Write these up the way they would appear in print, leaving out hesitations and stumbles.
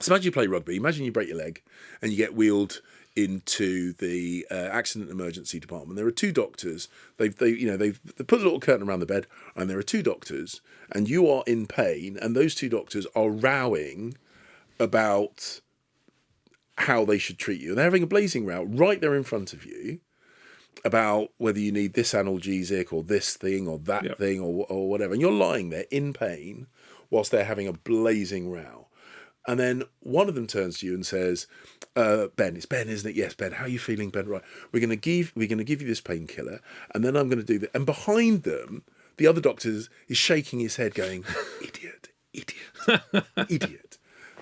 So imagine you play rugby. Imagine you break your leg and you get wheeled into the accident emergency department. There are two doctors. They've put a little curtain around the bed, and there are two doctors, and you are in pain, and those two doctors are rowing about how they should treat you. And they're having a blazing row right there in front of you about whether you need this analgesic or this thing or that thing or whatever. And you're lying there in pain whilst they're having a blazing row. And then one of them turns to you and says, Ben, it's Ben, isn't it? Yes, Ben, how are you feeling, Ben? Right. We're gonna give you this painkiller, and then I'm gonna do that. And behind them, the other doctor is shaking his head, going, idiot, idiot.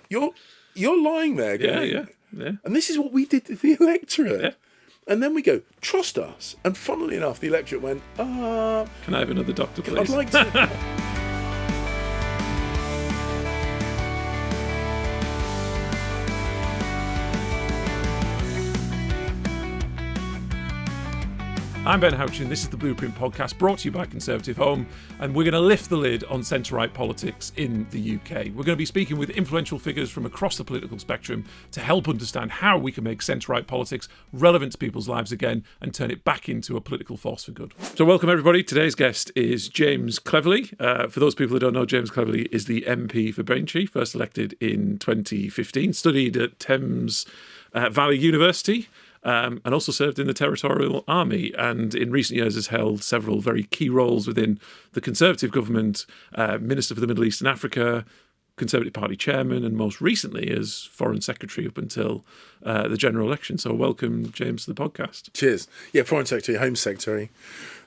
You're lying there going, yeah. And this is what we did to the electorate. Yeah. And then we go, trust us. And funnily enough, the electorate went, Can I have another doctor, please? I'd like to. I'm Ben Houchin. This is the Blueprint Podcast, brought to you by Conservative Home, and we're going to lift the lid on centre-right politics in the UK. We're going to be speaking with influential figures from across the political spectrum to help understand how we can make centre-right politics relevant to people's lives again and turn it back into a political force for good. So welcome everybody. Today's guest is James Cleverly. For those people who don't know, James Cleverly is the MP for Braintree, first elected in 2015, studied at Thames Valley University, and also served in the Territorial Army, and in recent years has held several very key roles within the Conservative government, Minister for the Middle East and Africa, Conservative Party chairman, and most recently as Foreign Secretary up until the general election. So welcome, James, to the podcast. Cheers. Yeah, Foreign Secretary, Home Secretary.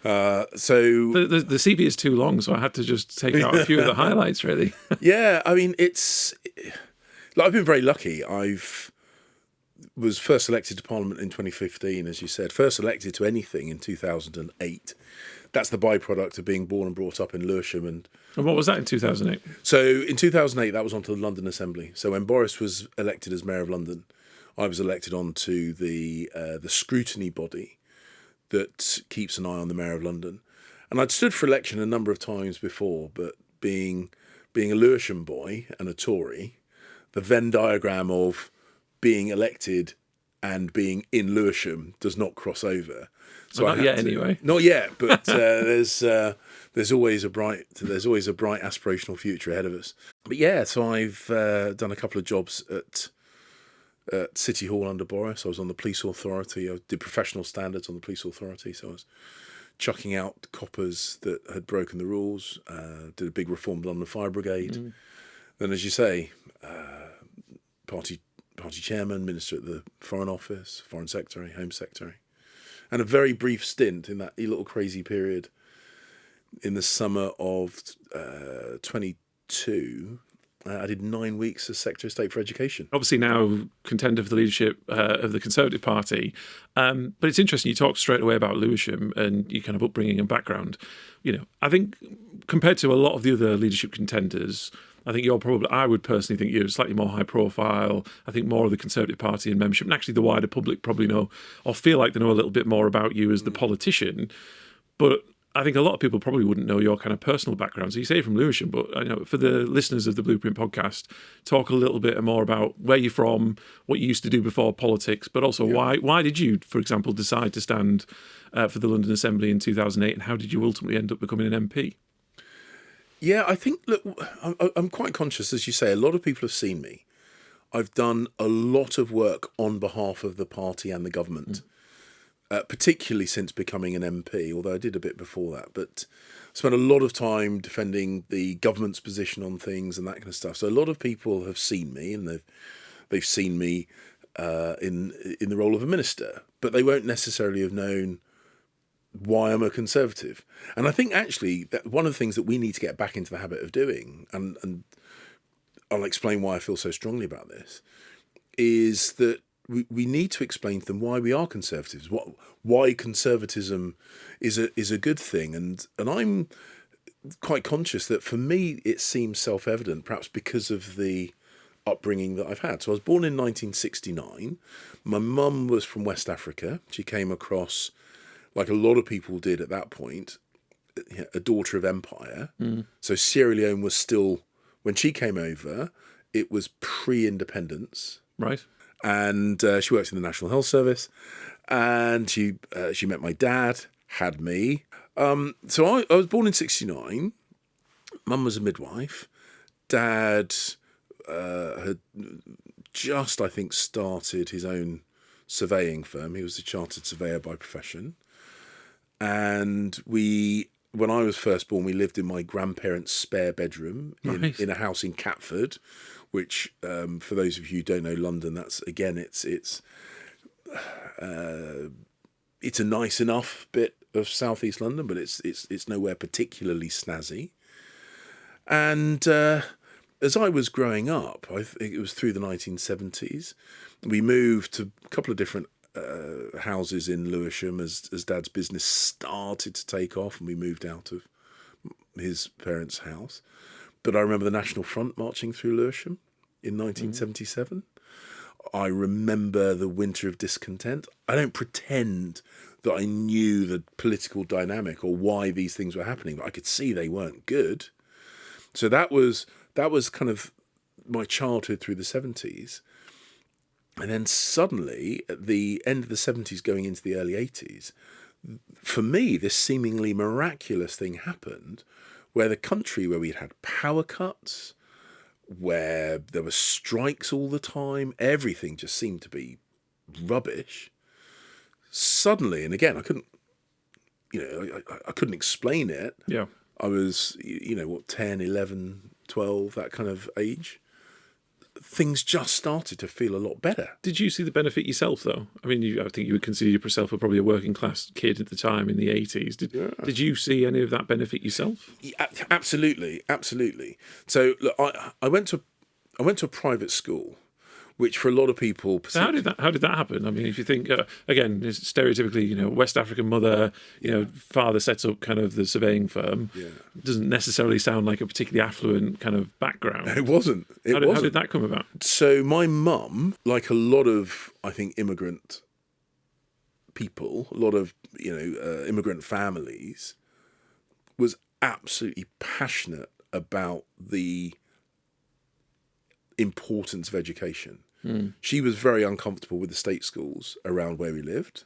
The CV is too long, so I had to just take out a few of the highlights, really. Yeah, I mean, I've been very lucky. Was first elected to Parliament in 2015, as you said. First elected to anything in 2008. That's the byproduct of being born and brought up in Lewisham. And what was that in 2008? So in 2008, that was onto the London Assembly. So when Boris was elected as Mayor of London, I was elected onto the scrutiny body that keeps an eye on the Mayor of London. And I'd stood for election a number of times before, but being a Lewisham boy and a Tory, the Venn diagram of being elected and being in Lewisham does not cross over. So not yet, anyway. Not yet, but there's always a bright aspirational future ahead of us. But yeah, so I've done a couple of jobs at City Hall under Boris. I was on the police authority. I did professional standards on the police authority, so I was chucking out coppers that had broken the rules. Did a big reform of London Fire Brigade. Then, as you say, party chairman, minister at the Foreign Office, Foreign Secretary, Home Secretary, and a very brief stint in that little crazy period in the summer of 22. I did 9 weeks as Secretary of State for Education. Obviously now contender for the leadership of the Conservative Party. But it's interesting, you talked straight away about Lewisham and your kind of upbringing and background. You know, I think compared to a lot of the other leadership contenders, I think I would personally think you're slightly more high profile. I think more of the Conservative Party and membership, and actually the wider public probably know or feel like they know a little bit more about you as the politician. But I think a lot of people probably wouldn't know your kind of personal background. So you say from Lewisham, but I know for the listeners of the Blueprint Podcast, talk a little bit more about where you're from, what you used to do before politics, but also why did you, for example, decide to stand for the London Assembly in 2008, and how did you ultimately end up becoming an MP? Yeah, I think, look, I'm quite conscious, as you say, a lot of people have seen me. I've done a lot of work on behalf of the party and the government, particularly since becoming an MP, although I did a bit before that. But I spent a lot of time defending the government's position on things and that kind of stuff. So a lot of people have seen me, and they've seen me in the role of a minister, but they won't necessarily have known why I'm a Conservative. And I think actually that one of the things that we need to get back into the habit of doing, and I'll explain why I feel so strongly about this, is that we need to explain to them why we are Conservatives, why conservatism is a good thing. And I'm quite conscious that for me it seems self-evident, perhaps because of the upbringing that I've had. So I was born in 1969. My mum was from West Africa. She came across, like a lot of people did at that point, a daughter of empire. So Sierra Leone was still, when she came over, it was pre-independence. Right. And she worked in the National Health Service, and she met my dad, had me. So I was born in '69. Mum was a midwife. Dad had just, I think, started his own surveying firm. He was a chartered surveyor by profession. And when I was first born, we lived in my grandparents' spare bedroom in a house in Catford, which, for those of you who don't know London, that's, again, it's a nice enough bit of southeast London, but it's nowhere particularly snazzy. And as I was growing up, I think it was through the 1970s, we moved to a couple of different houses in Lewisham as Dad's business started to take off, and we moved out of his parents' house. But I remember the National Front marching through Lewisham in 1977. I remember the winter of discontent. I don't pretend that I knew the political dynamic or why these things were happening, but I could see they weren't good. So that was kind of my childhood through the 70s. And then suddenly, at the end of the 70s going into the early 80s, for me, this seemingly miraculous thing happened where the country where we'd had power cuts, where there were strikes all the time, everything just seemed to be rubbish. Suddenly, and again, I couldn't explain it. Yeah. I was, 10, 11, 12, that kind of age. Things just started to feel a lot better. Did you see the benefit yourself, though? I mean, I think you would consider yourself probably a working class kid at the time in the 80s. Did you see any of that benefit yourself? Yeah, absolutely. So look, I went to a private school, which for a lot of people. So how did that happen? I mean, if you think again, stereotypically, West African mother, father sets up kind of the surveying firm. Yeah. Doesn't necessarily sound like a particularly affluent kind of background. It wasn't. How did that come about? So my mum, like a lot of, I think, immigrant people, a lot of immigrant families, was absolutely passionate about the importance of education. She was very uncomfortable with the state schools around where we lived.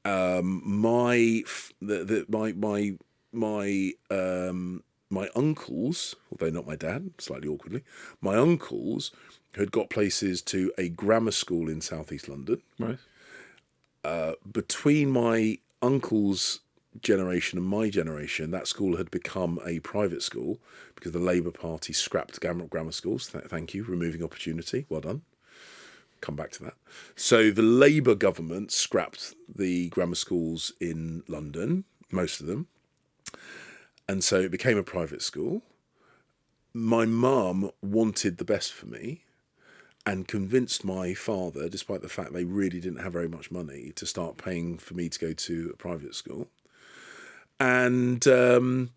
My uncles, although not my dad, slightly awkwardly, my uncles had got places to a grammar school in southeast London. Right. Between my uncle's generation and my generation, that school had become a private school because the Labour Party scrapped grammar schools. Thank you, removing opportunity. Well done. Come back to that. So the Labour government scrapped the grammar schools in London, most of them. And so it became a private school. My mum wanted the best for me and convinced my father, despite the fact they really didn't have very much money, to start paying for me to go to a private school. And the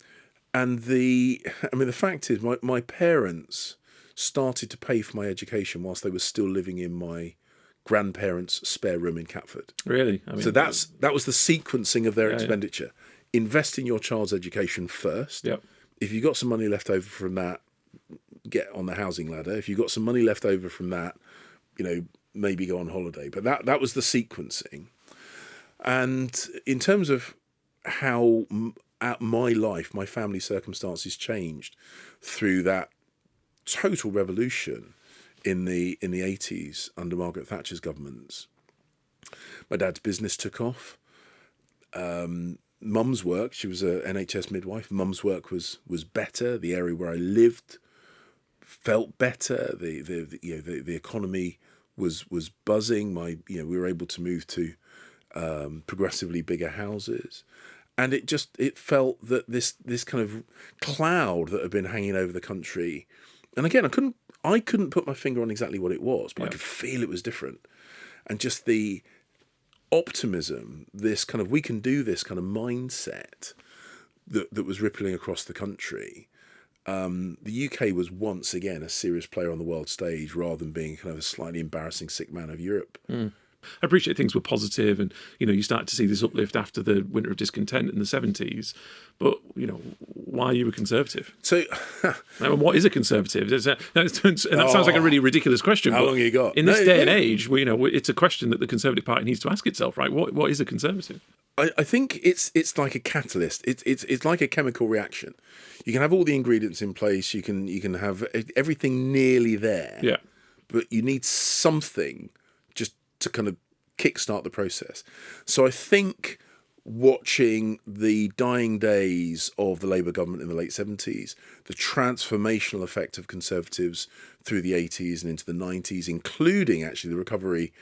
fact is, my parents started to pay for my education whilst they were still living in my grandparents' spare room in Catford. Really? So that was the sequencing of their expenditure. Yeah. Invest in your child's education first. Yep. If you got some money left over from that, get on the housing ladder. If you got some money left over from that, maybe go on holiday. But that was the sequencing. And in terms of how my life, my family circumstances changed through that total revolution in the 80s under Margaret Thatcher's governments. My dad's business took off. Mum's work, she was a NHS midwife. Mum's work was better. The area where I lived felt better. The economy was buzzing. We were able to move to progressively bigger houses. And it felt that this kind of cloud that had been hanging over the country, and again, I couldn't put my finger on exactly what it was, but I could feel it was different. And just the optimism, this kind of we can do this kind of mindset that was rippling across the country. The UK was once again a serious player on the world stage rather than being kind of a slightly embarrassing sick man of Europe I appreciate things were positive, and you started to see this uplift after the winter of discontent in the 70s. But why are you a conservative? So, And what is a conservative? And that sounds like a really ridiculous question. How long you got? In this day and age, it's a question that the Conservative Party needs to ask itself, right? What is a conservative? I think it's like a catalyst. It's like a chemical reaction. You can have all the ingredients in place. You can have everything nearly there. Yeah. But you need something just to kind of kickstart the process. So I think watching the dying days of the Labour government in the late 70s, the transformational effect of Conservatives through the 80s and into the 90s, including actually the recovery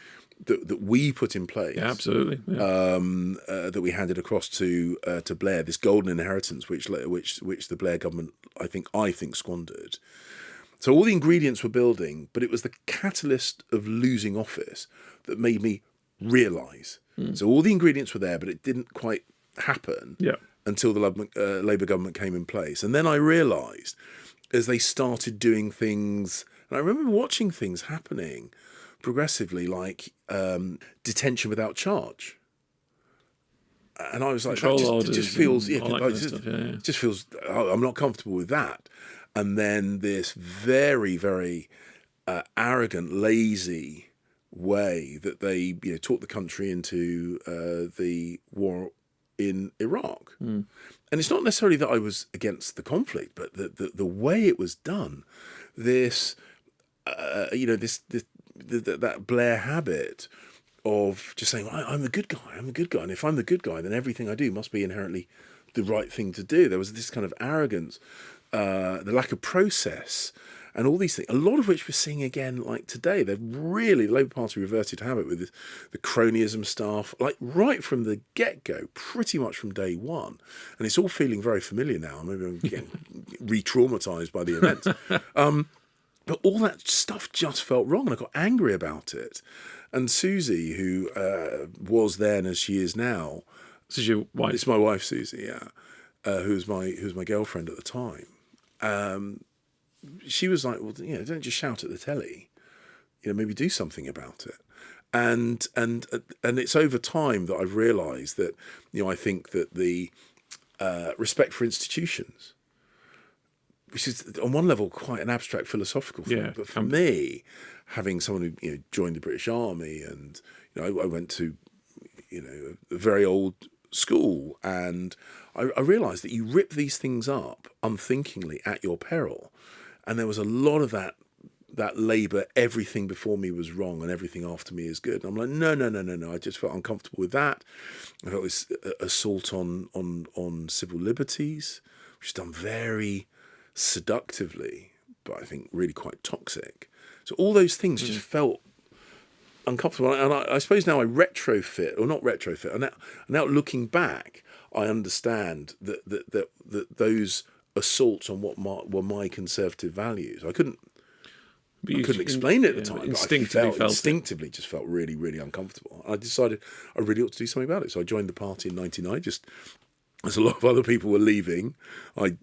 that we put in place, absolutely, that we handed across to Blair, this golden inheritance which the Blair government I think squandered. So all the ingredients were building, but it was the catalyst of losing office that made me realise. So all the ingredients were there, but it didn't quite happen until the Labour government came in place. And then I realised, as they started doing things, and I remember watching things happening progressively, like detention without charge. And I was like, it just feels, just feels, I'm not comfortable with that. And then this very, very arrogant, lazy way that they taught the country into the war in Iraq. And it's not necessarily that I was against the conflict, but the way it was done, that Blair habit of just saying, I'm the good guy, and if I'm the good guy, then everything I do must be inherently the right thing to do. There was this kind of arrogance, the lack of process, and all these things, a lot of which we're seeing again, like today. They've really, the Labour Party reverted to habit with the cronyism stuff, like right from the get-go, pretty much from day one. And it's all feeling very familiar now. Maybe I'm getting re-traumatised by the events. But all that stuff just felt wrong, and I got angry about it. And Susie, who was then as she is now, this is your wife? It's my wife, Susie, who's my girlfriend at the time. She was like, well, don't just shout at the telly. Maybe do something about it. And it's over time that I've realised that I think that the respect for institutions, which is on one level quite an abstract philosophical thing, but for me, having someone who joined the British Army, and I went to a very old school, and I realised that you rip these things up unthinkingly at your peril, and there was a lot of that Labour, everything before me was wrong and everything after me is good. And I'm like, no. I just felt uncomfortable with that. I felt this assault on civil liberties, which is done very seductively, but I think really quite toxic. So all those things just felt uncomfortable. And I suppose now I retrofit, or not retrofit, and now looking back, I understand that those assaults on what were my conservative values, I couldn't explain it at the time. Instinctively just felt really, really uncomfortable. I decided I really ought to do something about it. So I joined the party in 1999, just as a lot of other people were leaving. I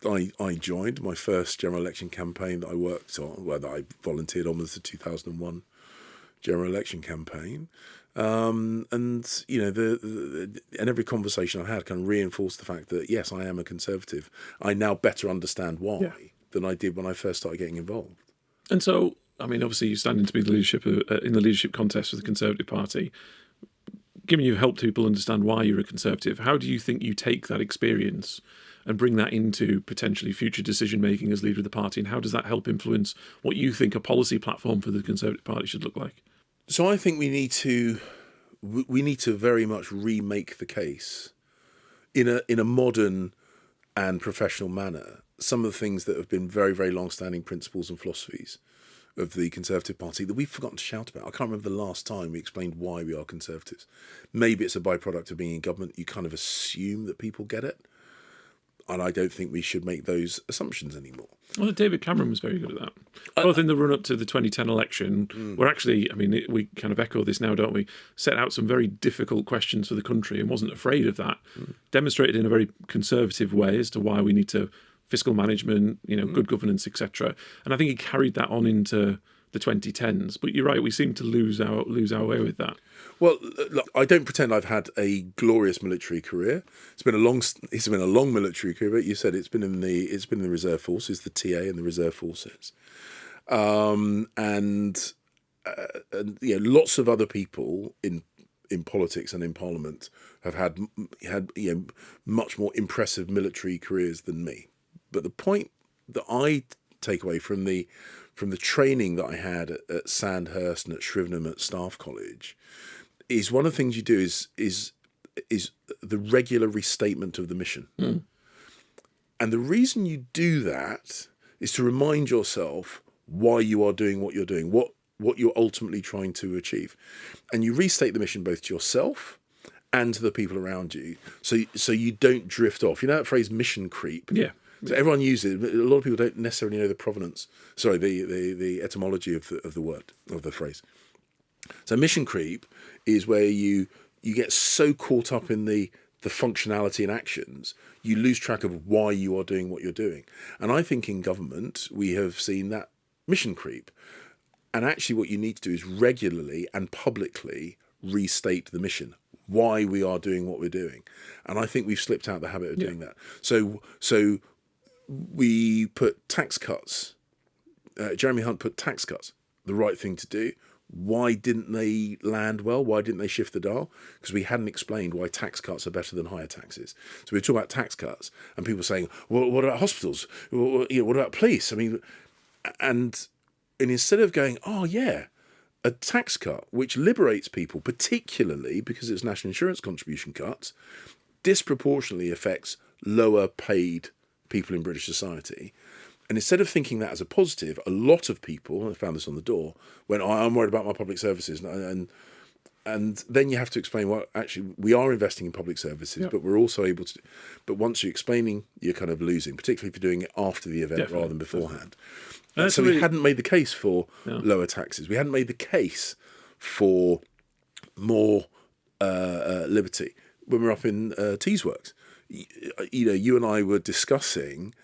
joined. My first general election campaign that I worked on, that I volunteered on, was the 2001 general election campaign. And every conversation I had kind of reinforced the fact that, yes, I am a conservative. I now better understand why than I did when I first started getting involved. So, I mean, obviously you're standing to be the leadership in the leadership contest for the Conservative Party. Given you've helped people understand why you're a Conservative, how do you think you take that experience and bring that into potentially future decision-making as leader of the party, and how does that help influence what you think a policy platform for the Conservative Party should look like? So I think we need to very much remake the case in a modern and professional manner. Some of the things that have been very, very long-standing principles and philosophies of the Conservative Party that we've forgotten to shout about. I can't remember the last time we explained why we are Conservatives. Maybe it's a byproduct of being in government. You kind of assume that people get it. And I don't think we should make those assumptions anymore. Well, David Cameron was very good at that. Both in the run-up to the 2010 election, where actually, I mean, we kind of echo this now, don't we? Set out some very difficult questions for the country and wasn't afraid of that. Demonstrated in a very conservative way as to why we need to fiscal management, good governance, etc. And I think he carried that on into the 2010s. But you're right, we seem to lose our way with that. Well, look, I don't pretend I've had a glorious military career. It's been a long military career. But you said it's been in the reserve forces, the TA and the reserve forces, and lots of other people in politics and in Parliament have had much more impressive military careers than me. But the point that I take away from the training that I had at Sandhurst and at Shrivenham at Staff College is one of the things you do is the regular restatement of the mission. Mm. And the reason you do that is to remind yourself why you are doing what you're doing, what you're ultimately trying to achieve. And you restate the mission both to yourself and to the people around you, so you don't drift off. You know that phrase mission creep? Yeah. So everyone uses it, but a lot of people don't necessarily know the provenance. Sorry, the etymology of the word, of the phrase. So mission creep is where you get so caught up in the functionality and actions, you lose track of why you are doing what you're doing. And I think in government, we have seen that mission creep. And actually what you need to do is regularly and publicly restate the mission, why we are doing what we're doing. And I think we've slipped out the habit of doing that. So we put tax cuts, Jeremy Hunt put tax cuts, the right thing to do. Why didn't they land well? Why didn't they shift the dial? Because we hadn't explained why tax cuts are better than higher taxes. So we were talking about tax cuts and people saying, well, what about hospitals? Well, what about police? I mean, and instead of going, oh yeah, a tax cut which liberates people, particularly because it's national insurance contribution cuts, disproportionately affects lower paid people in British society. And instead of thinking that as a positive, a lot of people, I found this on the door, went, I'm worried about my public services. And then you have to explain, well, actually, we are investing in public services, but we're also able to. But once you're explaining, you're kind of losing, particularly if you're doing it after the event rather than beforehand. So we hadn't made the case for lower taxes. We hadn't made the case for more liberty. When we were up in Teesworks, you and I were discussing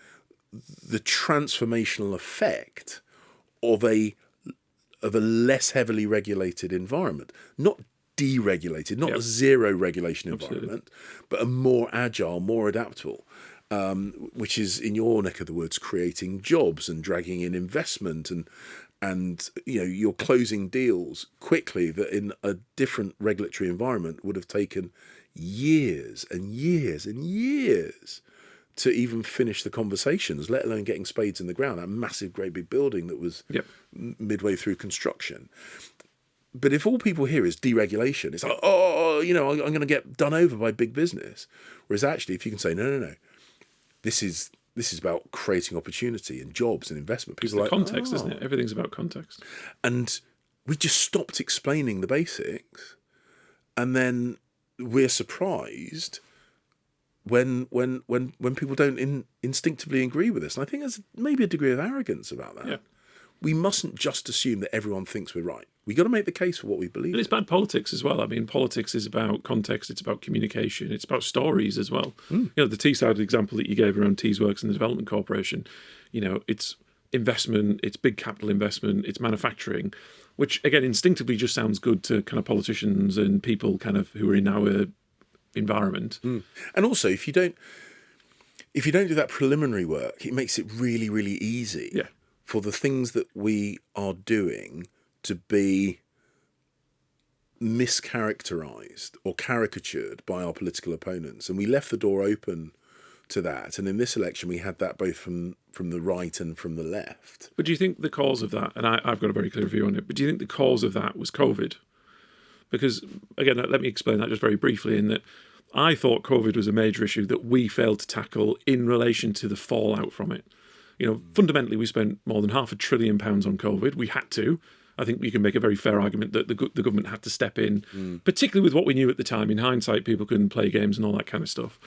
the transformational effect of a less heavily regulated environment, not deregulated, not a zero regulation environment, but a more agile, more adaptable, which is in your neck of the woods creating jobs and dragging in investment and you're closing deals quickly that in a different regulatory environment would have taken years and years and years to even finish the conversations, let alone getting spades in the ground, that massive, great big building that was midway through construction. But if all people hear is deregulation, it's like, I'm going to get done over by big business. Whereas actually, if you can say, no, this is about creating opportunity and jobs and investment. People it's the context, isn't it? Everything's about context. And we just stopped explaining the basics, and then we're surprised when people don't instinctively agree with us. And I think there's maybe a degree of arrogance about that. Yeah. We mustn't just assume that everyone thinks we're right. We've got to make the case for what we believe. But it's bad politics as well. I mean, politics is about context, it's about communication, it's about stories as well. The Teesside example that you gave around Teesworks and the Development Corporation, it's investment, it's big capital investment, it's manufacturing, which again instinctively just sounds good to kind of politicians and people kind of who are in our environment. And also, if you don't do that preliminary work, it makes it really, really easy for the things that we are doing to be mischaracterized or caricatured by our political opponents. And we left the door open to that. And in this election, we had that both from the right and from the left. But do you think the cause of that, and I've got a very clear view on it, but do you think the cause of that was COVID? Because, again, let me explain that just very briefly, in that I thought COVID was a major issue that we failed to tackle in relation to the fallout from it. Fundamentally, we spent more than £500 billion on COVID. We had to. I think you can make a very fair argument that the government had to step in, particularly with what we knew at the time. In hindsight, people couldn't play games and all that kind of stuff.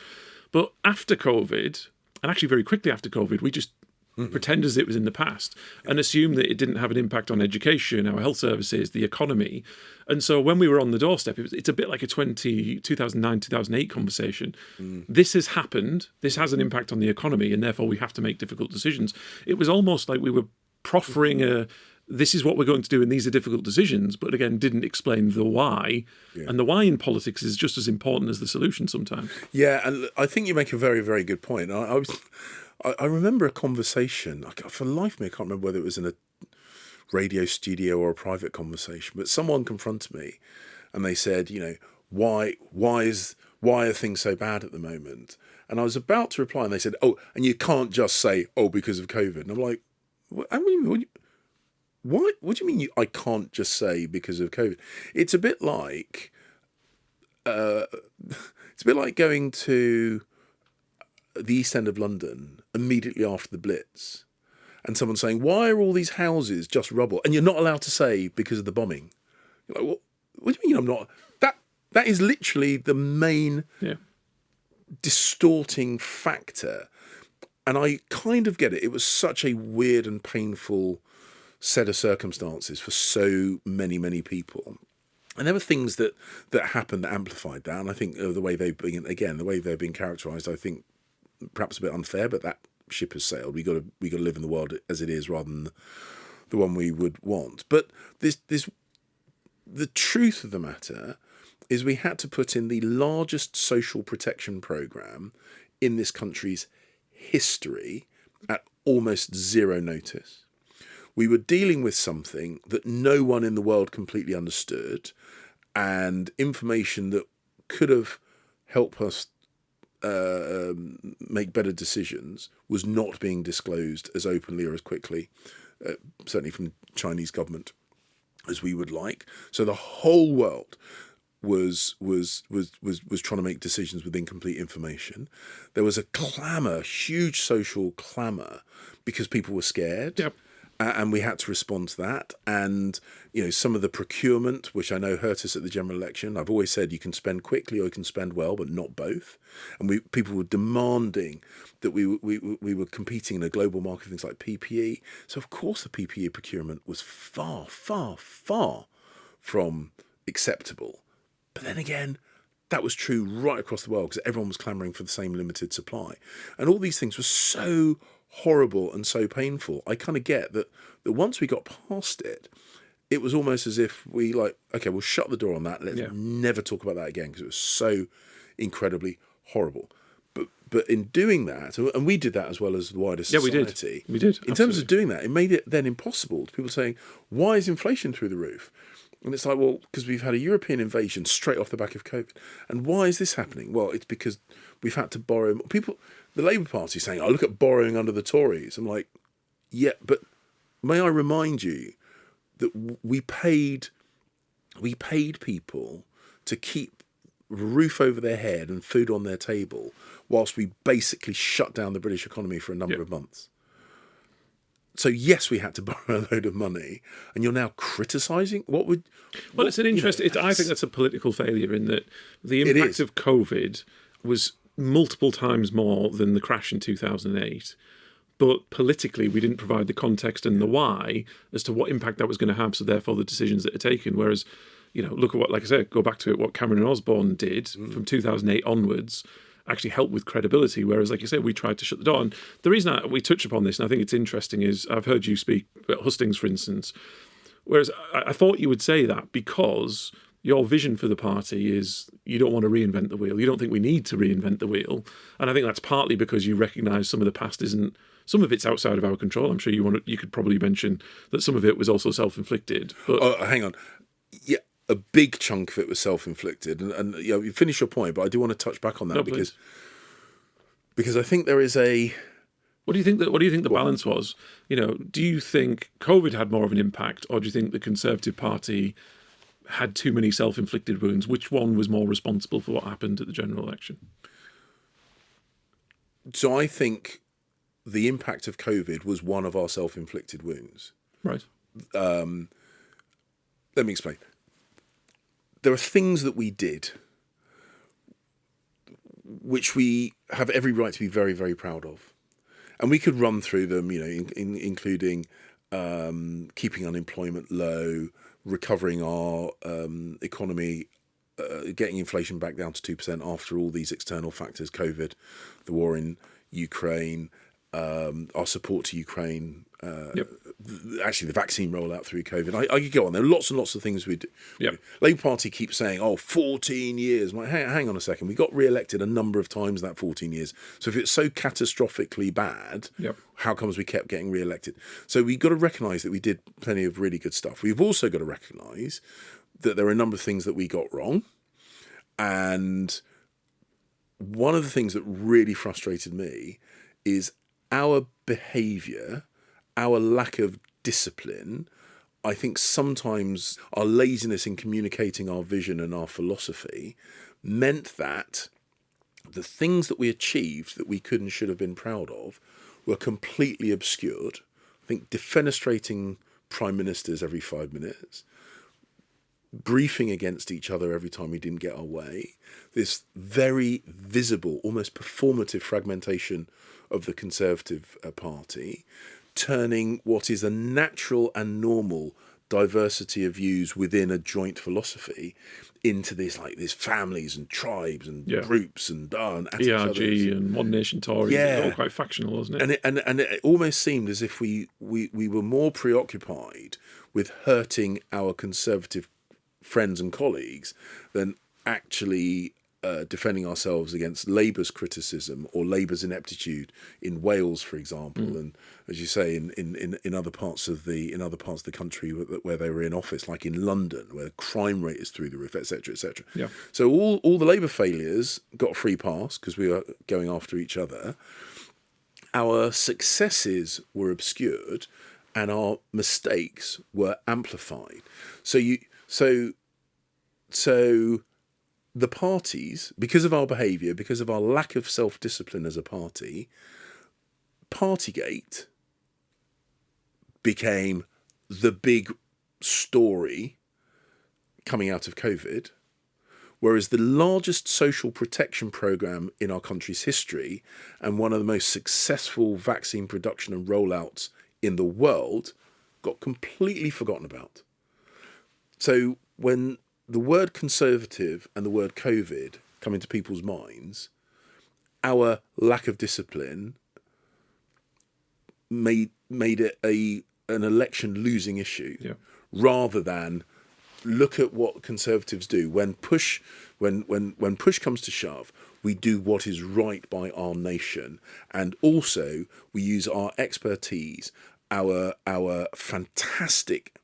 But after COVID, and actually very quickly after COVID, we just pretend as it was in the past and assume that it didn't have an impact on education, our health services, the economy. And so when we were on the doorstep, it's a bit like a 2009, 2008 conversation. This has happened. This has an impact on the economy, and therefore we have to make difficult decisions. It was almost like we were proffering this is what we're going to do and these are difficult decisions, but again, didn't explain the why. Yeah. And the why in politics is just as important as the solution sometimes. Yeah, and I think you make a very, very good point. I remember a conversation, for the life of me, I can't remember whether it was in a radio studio or a private conversation, but someone confronted me and they said, why are things so bad at the moment? And I was about to reply and they said, oh, and you can't just say, oh, because of COVID. And I'm like, what do you mean? What do you mean I can't just say because of COVID? It's a bit like going to the East End of London immediately after the Blitz and someone saying, why are all these houses just rubble? And you're not allowed to say because of the bombing. You're like, what do you mean I'm not? That is literally the main distorting factor. And I kind of get it. It was such a weird and painful set of circumstances for so many, many people. And there were things that happened that amplified that. And I think the way they've been characterised, I think perhaps a bit unfair, but that ship has sailed. We got to live in the world as it is rather than the one we would want. But the truth of the matter is we had to put in the largest social protection programme in this country's history at almost zero notice. We were dealing with something that no one in the world completely understood, and information that could have helped us make better decisions was not being disclosed as openly or as quickly, certainly from Chinese government, as we would like. So the whole world was trying to make decisions with incomplete information. There was a clamour, huge social clamour, because people were scared. Yep. And we had to respond to that. And, some of the procurement, which I know hurt us at the general election, I've always said you can spend quickly or you can spend well, but not both. And people were demanding that we were competing in a global market, things like PPE. So, of course, the PPE procurement was far, far, far from acceptable. But then again, that was true right across the world because everyone was clamouring for the same limited supply. And all these things were so horrible and so painful. I kind of get that once we got past it, it was almost as if we okay, we'll shut the door on that. Let's never talk about that again because it was so incredibly horrible. But in doing that, and we did that as well as the wider society. We did. In terms of doing that, it made it then impossible to people saying, why is inflation through the roof? And it's like, well, because we've had a European invasion straight off the back of COVID. And why is this happening? Well, it's because we've had to borrow. The Labour Party saying, look at borrowing under the Tories. I'm like, yeah, but may I remind you that we paid people to keep a roof over their head and food on their table whilst we basically shut down the British economy for a number of months. So yes, we had to borrow a load of money, and you're now criticising it's an interesting. I think that's a political failure in that the impact of COVID was multiple times more than the crash in 2008. But politically, we didn't provide the context and the why as to what impact that was going to have. So therefore, the decisions that are taken. Whereas, look at what, like I said, go back to it. What Cameron and Osborne did from 2008 onwards actually helped with credibility. Whereas, like you said, we tried to shut the door. And the reason we touch upon this, and I think it's interesting, is I've heard you speak about hustings, for instance. Whereas I thought you would say that because your vision for the party is you don't want to reinvent the wheel. You don't think we need to reinvent the wheel. And I think that's partly because you recognise some of the past isn't. Some of it's outside of our control. I'm sure you could probably mention that some of it was also self-inflicted. But hang on. Yeah, a big chunk of it was self-inflicted. And you finish your point, but I do want to touch back on that because I think there is a... What do you think the balance was? Do you think COVID had more of an impact, or do you think the Conservative Party had too many self-inflicted wounds? Which one was more responsible for what happened at the general election? So I think the impact of COVID was one of our self-inflicted wounds. Right. Let me explain. There are things that we did which we have every right to be very, very proud of. And we could run through them, including keeping unemployment low, recovering our economy, getting inflation back down to 2% after all these external factors, COVID, the war in Ukraine, our support to Ukraine, Yep. actually the vaccine rollout through COVID. I could go on. There are lots and lots of things we do. Yep. Labour Party keeps saying, 14 years. I'm like, hang on a second. We got re-elected a number of times that 14 years. So if it's so catastrophically bad, Yep. how comes we kept getting re-elected? So we've got to recognise that we did plenty of really good stuff. We've also got to recognise that there are a number of things that we got wrong. And one of the things that really frustrated me is our behaviour, our lack of discipline. I think sometimes our laziness in communicating our vision and our philosophy meant that the things that we achieved that we could and should have been proud of were completely obscured. I think defenestrating prime ministers every 5 minutes, briefing against each other every time we didn't get our way, this very visible, almost performative fragmentation of the Conservative Party, turning what is a natural and normal diversity of views within a joint philosophy into this families and tribes and groups and at each other's. ERG and One Nation Tories. It's all quite factional, wasn't it? And it almost seemed as if we were more preoccupied with hurting our Conservative friends and colleagues than actually defending ourselves against Labour's criticism or Labour's ineptitude in Wales, for example, and as you say, in other parts of the country where they were in office, like in London, where the crime rate is through the roof, etc., etc. Yeah. So all the Labour failures got a free pass because we were going after each other. Our successes were obscured, and our mistakes were amplified. So the parties, because of our behaviour, because of our lack of self-discipline as a party, Partygate became the big story coming out of COVID, whereas the largest social protection programme in our country's history and one of the most successful vaccine production and rollouts in the world got completely forgotten about. So when the word Conservative and the word COVID come into people's minds, our lack of discipline made it an election losing issue, rather than look at what Conservatives do when push comes to shove. We do what is right by our nation, and also we use our expertise, our fantastic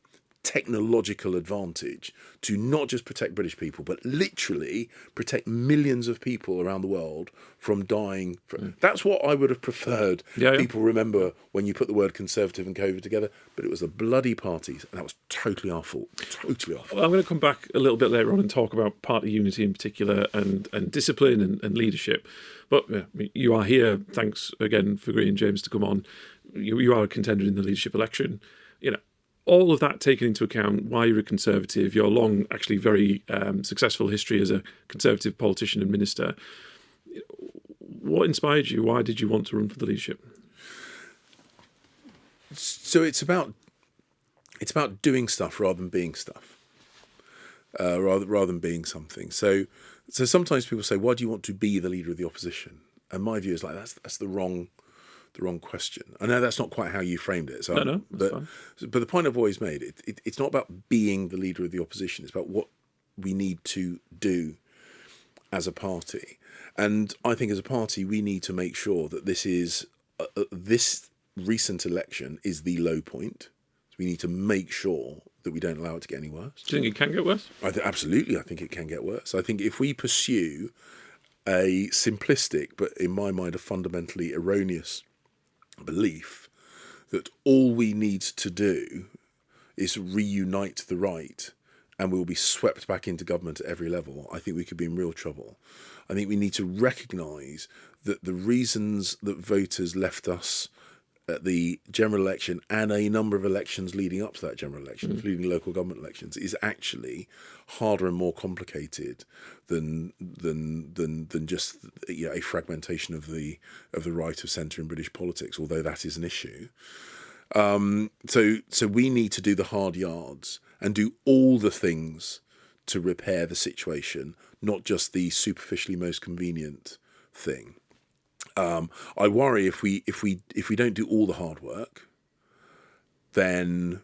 technological advantage to not just protect British people, but literally protect millions of people around the world from dying. That's what I would have preferred people remember when you put the word Conservative and COVID together, but it was the bloody parties, and that was totally our fault. Totally our fault. Well, I'm going to come back a little bit later on and talk about party unity in particular and discipline and leadership. But you are here, thanks again for agreeing, James, to come on. You are a contender in the leadership election. All of that taken into account, why you're a Conservative, your long, actually very successful history as a Conservative politician and minister, what inspired you? Why did you want to run for the leadership? So it's about doing stuff rather than being stuff, rather than being something. So sometimes people say, why do you want to be the leader of the opposition? And my view is that's the wrong question. I know that's not quite how you framed it. So No, that's fine. But the point I've always made, it's not about being the leader of the opposition. It's about what we need to do as a party. And I think as a party, we need to make sure that this recent election is the low point. So we need to make sure that we don't allow it to get any worse. Do you think it can get worse? Absolutely, I think it can get worse. I think if we pursue a simplistic, but in my mind, a fundamentally erroneous belief that all we need to do is reunite the right and we'll be swept back into government at every level, I think we could be in real trouble. I think we need to recognise that the reasons that voters left us at the general election and a number of elections leading up to that general election, including local government elections, is actually harder and more complicated than just a fragmentation of the right of centre in British politics, although that is an issue. So we need to do the hard yards and do all the things to repair the situation, not just the superficially most convenient thing. I worry if we don't do all the hard work, then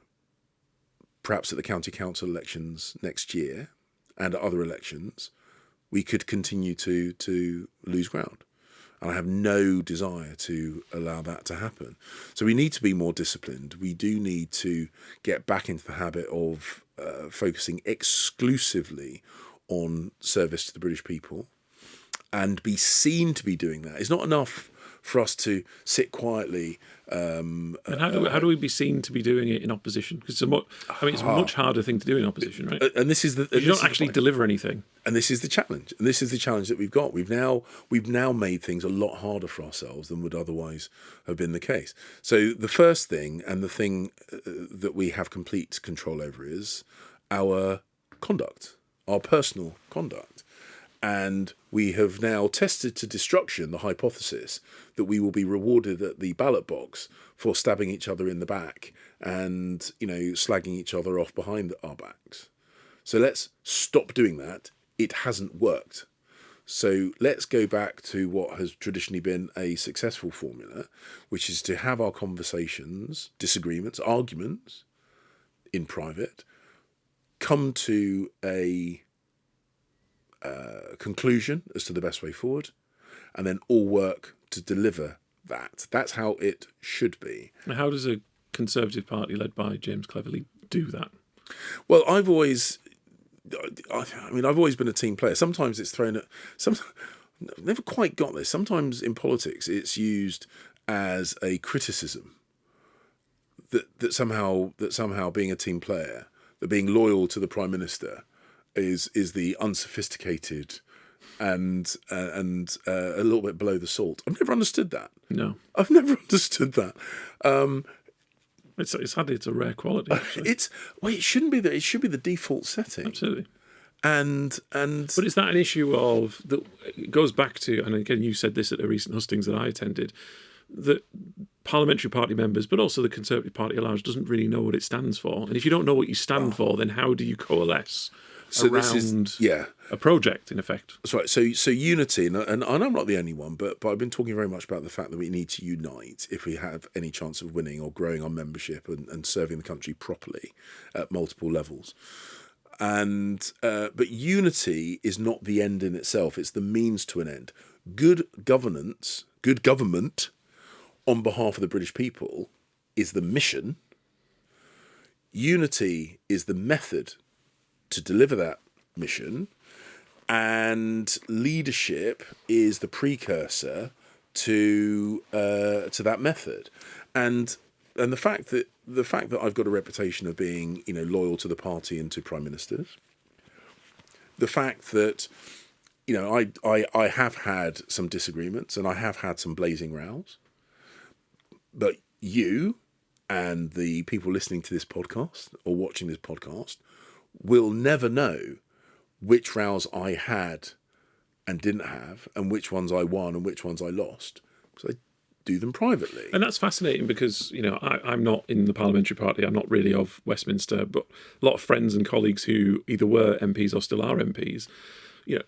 perhaps at the county council elections next year and at other elections, we could continue to lose ground. And I have no desire to allow that to happen. So we need to be more disciplined. We do need to get back into the habit of focusing exclusively on service to the British people and be seen to be doing that. It's not enough for us to sit quietly. And how do we be seen to be doing it in opposition? Because it's a much harder thing to do in opposition, right? And this is the you don't actually deliver anything. And this is the challenge. And this is the challenge that we've got. We've now made things a lot harder for ourselves than would otherwise have been the case. So the first thing, and the thing that we have complete control over, is our conduct, our personal conduct. And we have now tested to destruction the hypothesis that we will be rewarded at the ballot box for stabbing each other in the back and, slagging each other off behind our backs. So let's stop doing that. It hasn't worked. So let's go back to what has traditionally been a successful formula, which is to have our conversations, disagreements, arguments in private, come to a conclusion as to the best way forward, and then all work to deliver that. That's how it should be. How does a Conservative Party led by James Cleverly do that? Well, I've always been a team player. Sometimes it's thrown at I've never quite got this. Sometimes in politics it's used as a criticism that somehow being a team player, that being loyal to the Prime Minister is the unsophisticated and a little bit below the salt. I've never understood that. No, I've never understood that. It's sadly it's a rare quality. It shouldn't be that. It should be the default setting. Absolutely. But is that an issue of that? It goes back to, and again, you said this at a recent hustings that I attended, that parliamentary party members, but also the Conservative Party at large, doesn't really know what it stands for. And if you don't know what you stand for, then how do you coalesce around a project, in effect? That's right. So unity, and I'm not the only one, but I've been talking very much about the fact that we need to unite if we have any chance of winning or growing our membership and serving the country properly at multiple levels. But unity is not the end in itself. It's the means to an end. Good governance, good government on behalf of the British people is the mission. Unity is the method to deliver that mission, and leadership is the precursor to that method. And the fact that I've got a reputation of being loyal to the party and to prime ministers, the fact that I have had some disagreements and I have had some blazing rows, but you and the people listening to this podcast or watching this podcast will never know which rows I had and didn't have, and which ones I won and which ones I lost, because I do them privately. And that's fascinating because, I'm not in the parliamentary party, I'm not really of Westminster, but a lot of friends and colleagues who either were MPs or still are MPs,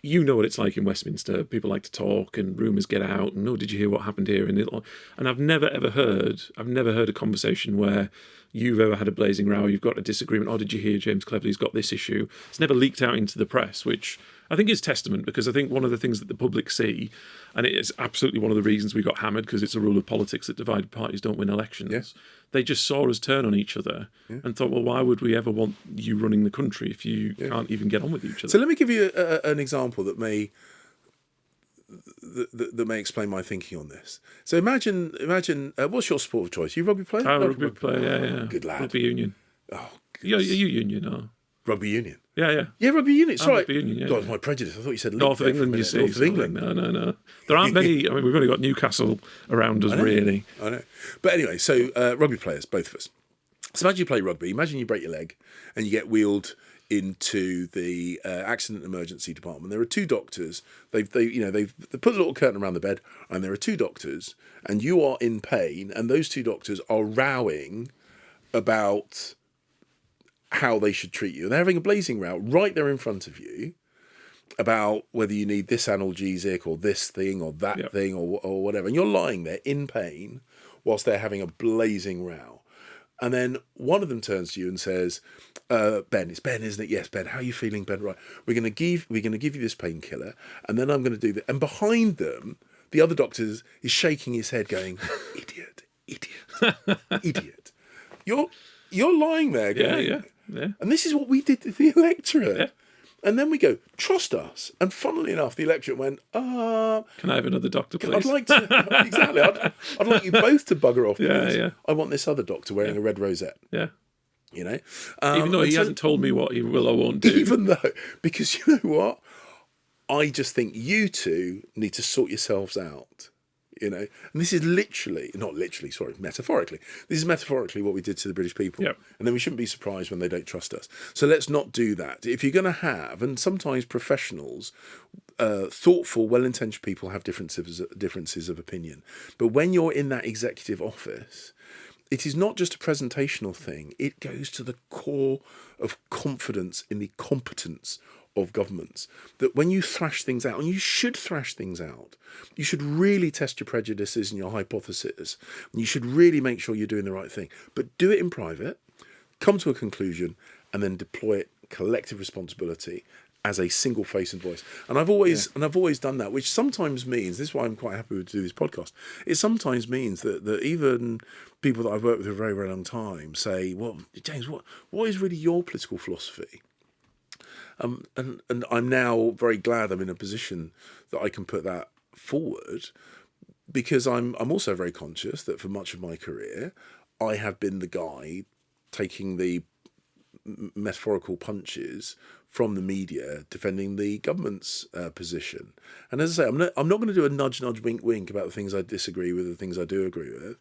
you know what it's like in Westminster. People like to talk and rumours get out and, did you hear what happened here? And I've never heard a conversation where you've ever had a blazing row, you've got a disagreement, did you hear James Cleverly's got this issue? It's never leaked out into the press, which I think is testament, because I think one of the things that the public see, and it is absolutely one of the reasons we got hammered, because it's a rule of politics that divided parties don't win elections. Yes. They just saw us turn on each other and thought, well, why would we ever want you running the country if you can't even get on with each other? So let me give you an example that may explain my thinking on this. So imagine, what's your sport of choice? You rugby player? Rugby player, yeah. Good lad. Rugby union. Oh, yeah, you union, or? Rugby union. Yeah. Yeah, rugby union. It's right. Rugby union, yeah. God, it's my prejudice. I thought you said North of England, you see. North of England. No. There aren't many. I mean, we've only got Newcastle around us, really. I know. But anyway, so rugby players, both of us. So imagine you play rugby. Imagine you break your leg and you get wheeled into the accident emergency department. There are two doctors. They've put a little curtain around the bed, and there are two doctors, and you are in pain, and those two doctors are rowing about how they should treat you. And they're having a blazing row right there in front of you, about whether you need this analgesic or this thing or that Yep. thing or whatever. And you're lying there in pain whilst they're having a blazing row. And then one of them turns to you and says, Ben, it's Ben, isn't it? Yes, Ben. How are you feeling, Ben? Right. We're going to give you this painkiller, and then I'm going to do that. And behind them, the other doctor is shaking his head, going, "Idiot, idiot, idiot." You're lying there, going, Yeah. and this is what we did to the electorate. Yeah. And then we go, trust us. And funnily enough, the electorate went, Can I have another doctor, please? I'd like to, exactly, I'd like you both to bugger off, please. Yeah. I want this other doctor wearing a red rosette, Yeah. you know. Even though he and so- hasn't told me what he will or won't do. Even though, because you know what? I just think you two need to sort yourselves out, you know. And this is metaphorically. This is metaphorically what we did to the British people. Yep. And then we shouldn't be surprised when they don't trust us. So let's not do that. If you're going to have, and sometimes professionals, thoughtful, well-intentioned people have differences of opinion. But when you're in that executive office, it is not just a presentational thing. It goes to the core of confidence in the competence of governments, that when you thrash things out, and you should thrash things out, you should really test your prejudices and your hypotheses, and you should really make sure you're doing the right thing. But do it in private, come to a conclusion, and then deploy it, collective responsibility, as a single face and voice. And I've always done that, which sometimes means, this is why I'm quite happy to do this podcast, it sometimes means that even people that I've worked with for a very, very long time say, well, James, what is really your political philosophy? And I'm now very glad I'm in a position that I can put that forward, because I'm also very conscious that for much of my career, I have been the guy taking the metaphorical punches from the media, defending the government's position. And as I say, I'm not going to do a nudge, wink, wink about the things I disagree with, the things I do agree with.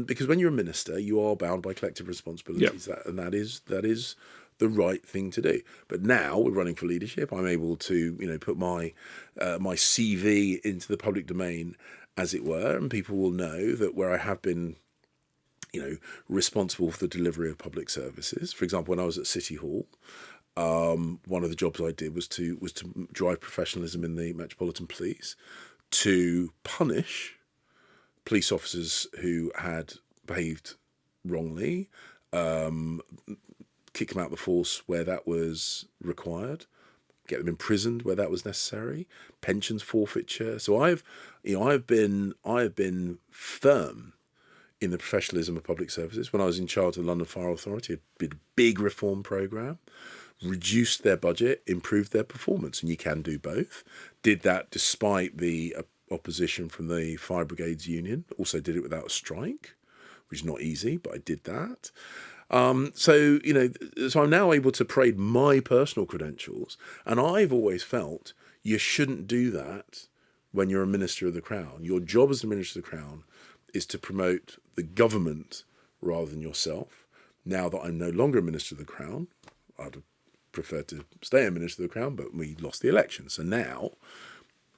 Because when you're a minister, you are bound by collective responsibilities, and that is the right thing to do. But now we're running for leadership. I'm able to, put my CV into the public domain, as it were, and people will know that where I have been, responsible for the delivery of public services. For example, when I was at City Hall, one of the jobs I did was to drive professionalism in the Metropolitan Police, to punish police officers who had behaved wrongly, kick them out of the force where that was required, get them imprisoned where that was necessary, pensions forfeiture. So I have been firm in the professionalism of public services. When I was in charge of the London Fire Authority, I did a big reform programme, reduced their budget, improved their performance, and you can do both. Did that despite the opposition from the Fire Brigades Union. Also did it without a strike, which is not easy, but I did that. So I'm now able to parade my personal credentials, and I've always felt you shouldn't do that when you're a Minister of the Crown. Your job as the Minister of the Crown is to promote the government rather than yourself. Now that I'm no longer a Minister of the Crown, I'd have preferred to stay a Minister of the Crown, but we lost the election. So now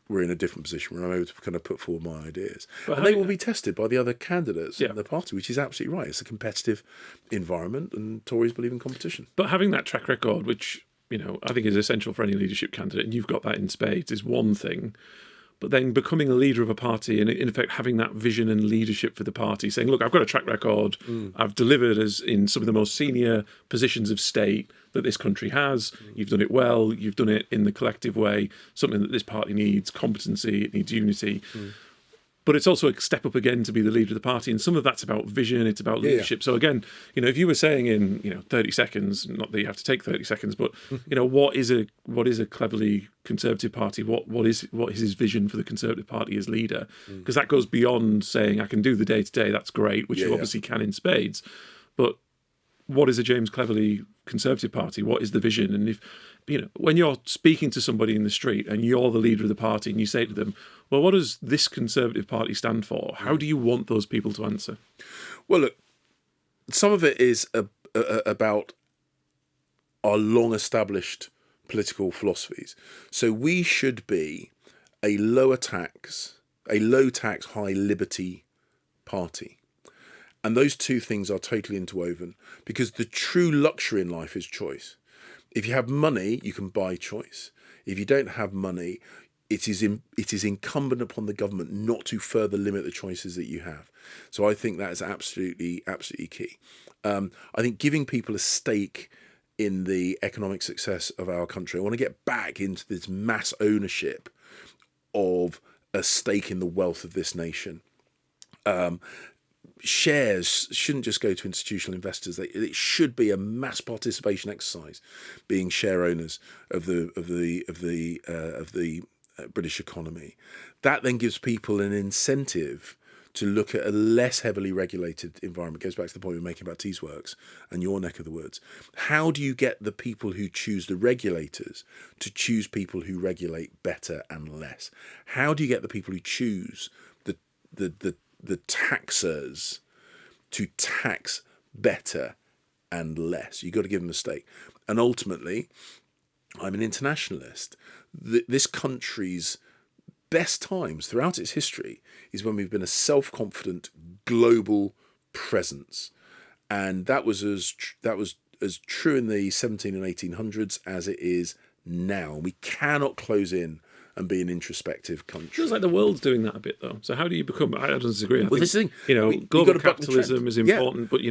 we're in a different position where I'm able to kind of put forward my ideas. And they will be tested by the other candidates in the party, which is absolutely right. It's a competitive environment, and Tories believe in competition. But having that track record, which, I think is essential for any leadership candidate, and you've got that in spades, is one thing. But then becoming a leader of a party and, in effect, having that vision and leadership for the party, saying, look, I've got a track record. I've delivered as in some of the most senior positions of state that this country has. You've done it well. You've done it in the collective way, something that this party needs, competency, it needs unity. But it's also a step up again to be the leader of the party. And some of that's about vision, it's about leadership. Yeah. So again, if you were saying in 30 seconds, not that you have to take 30 seconds, but what is a cleverly Conservative party? What is his vision for the Conservative Party as leader? Because that goes beyond saying I can do the day-to-day, that's great, which you obviously can in spades. But what is a James Cleverly Conservative Party? What is the vision? And if when you're speaking to somebody in the street and you're the leader of the party and you say to them, well, what does this Conservative Party stand for? How do you want those people to answer? Well, look, some of it is about our long-established political philosophies. So we should be a low tax, high liberty party. And those two things are totally interwoven, because the true luxury in life is choice. If you have money, you can buy choice. if you don't have money, it is incumbent upon the government not to further limit the choices that you have. So I think that is absolutely key. I think giving people a stake in the economic success of our country. I want to get back into this mass ownership of a stake in the wealth of this nation. Shares shouldn't just go to institutional investors. It should be a mass participation exercise, being share owners of the British economy. That then gives people an incentive to look at a less heavily regulated environment. It goes back to the point we were making about Teesworks and your neck of the woods. How do you get the people who choose the regulators to choose people who regulate better and less? How do you get the people who choose the taxers to tax better and less? You've got to give them a stake. And ultimately, I'm an internationalist. This country's best times throughout its history is when we've been a self-confident global presence, and that was as true in the 17 and 1800s as it is now. We cannot close in and be an introspective country. Feels like the world's doing that a bit, though. So how do you become? I don't disagree. I think, this thing, global capitalism is important, but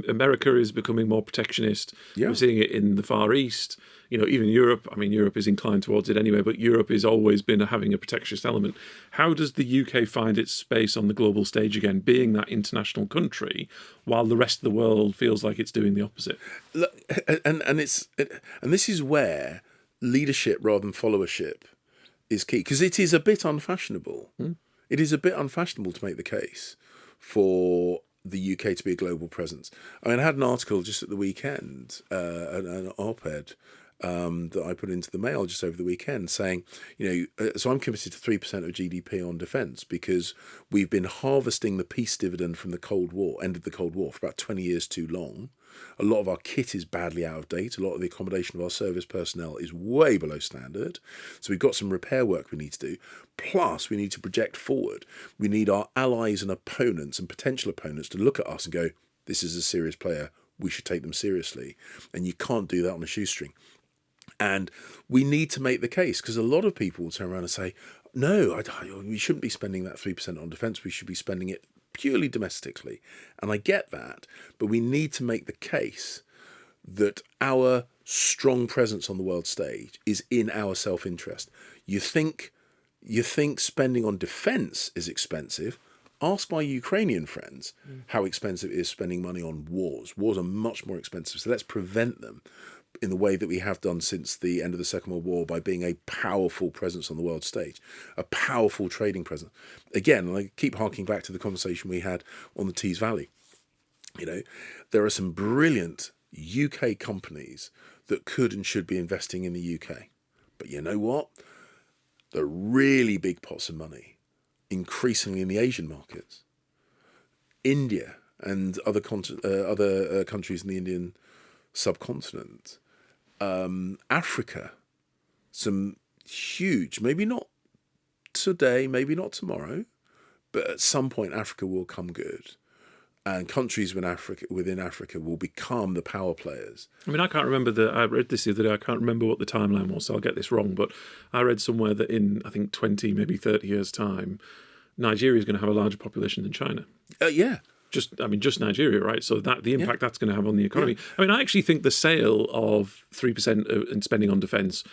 America is becoming more protectionist. Yeah. We're seeing it in the Far East. Even Europe. I mean, Europe is inclined towards it anyway, but Europe has always been having a protectionist element. How does the UK find its space on the global stage again, being that international country, while the rest of the world feels like it's doing the opposite? Look, and this is where leadership rather than followership is key, because it is a bit unfashionable. It is a bit unfashionable to make the case for the UK to be a global presence. I mean, I had an article just at the weekend, an op-ed that I put into the Mail just over the weekend saying, so I'm committed to 3% of GDP on defence because we've been harvesting the peace dividend from the Cold War, end of the Cold War, for about 20 years too long. A lot of our kit is badly out of date. A lot of the accommodation of our service personnel is way below standard. So we've got some repair work we need to do. Plus, we need to project forward. We need our allies and opponents and potential opponents to look at us and go, this is a serious player. We should take them seriously. And you can't do that on a shoestring. And we need to make the case, because a lot of people will turn around and say, no, we shouldn't be spending that 3% on defence. We should be spending it purely domestically. And I get that, but we need to make the case that our strong presence on the world stage is in our self-interest. You think spending on defence is expensive? Ask my Ukrainian friends how expensive it is spending money on wars. Wars are much more expensive, so let's prevent them in the way that we have done since the end of the Second World War by being a powerful presence on the world stage, a powerful trading presence. Again, I keep harking back to the conversation we had on the Tees Valley. There are some brilliant UK companies that could and should be investing in the UK. But you know what? The really big pots of money, increasingly in the Asian markets, India and other countries in the Indian subcontinent, Africa, some huge, maybe not today, maybe not tomorrow, but at some point Africa will come good. And countries within Africa will become the power players. I mean, I can't remember I read this the other day, I can't remember what the timeline was, so I'll get this wrong, but I read somewhere that in, I think, 20, maybe 30 years' time, Nigeria is going to have a larger population than China. Yeah. Just Nigeria, right? So that the impact that's going to have on the economy. Yeah. I mean, I actually think the sale of 3% in spending on defence,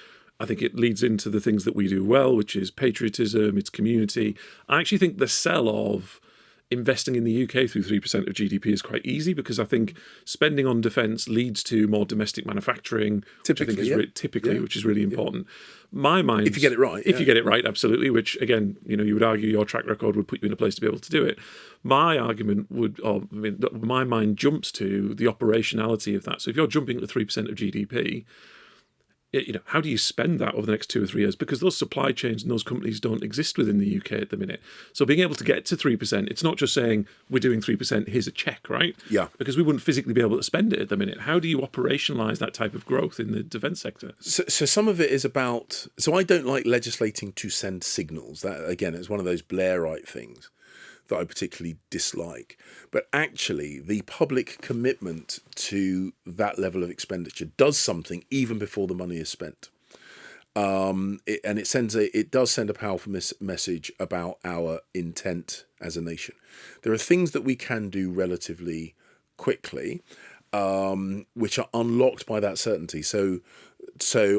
I think it leads into the things that we do well, which is patriotism, it's community. I actually think the sell of investing in the UK through 3% of GDP is quite easy, because I think spending on defence leads to more domestic manufacturing, typically, which is really important. My mind, if you get it right, you get it right, absolutely. Which again, you would argue your track record would put you in a place to be able to do it. My argument my mind jumps to the operationality of that. So if you're jumping to 3% of GDP, how do you spend that over the next 2 or 3 years? Because those supply chains and those companies don't exist within the UK at the minute. So being able to get to 3%, it's not just saying we're doing 3%, here's a check, right? Yeah. Because we wouldn't physically be able to spend it at the minute. How do you operationalise that type of growth in the defence sector? So some of it is about... So I don't like legislating to send signals. That, again, it's one of those Blairite things that I particularly dislike. But actually, the public commitment to that level of expenditure does something even before the money is spent. It does send a powerful message about our intent as a nation. There are things that we can do relatively quickly, which are unlocked by that certainty. So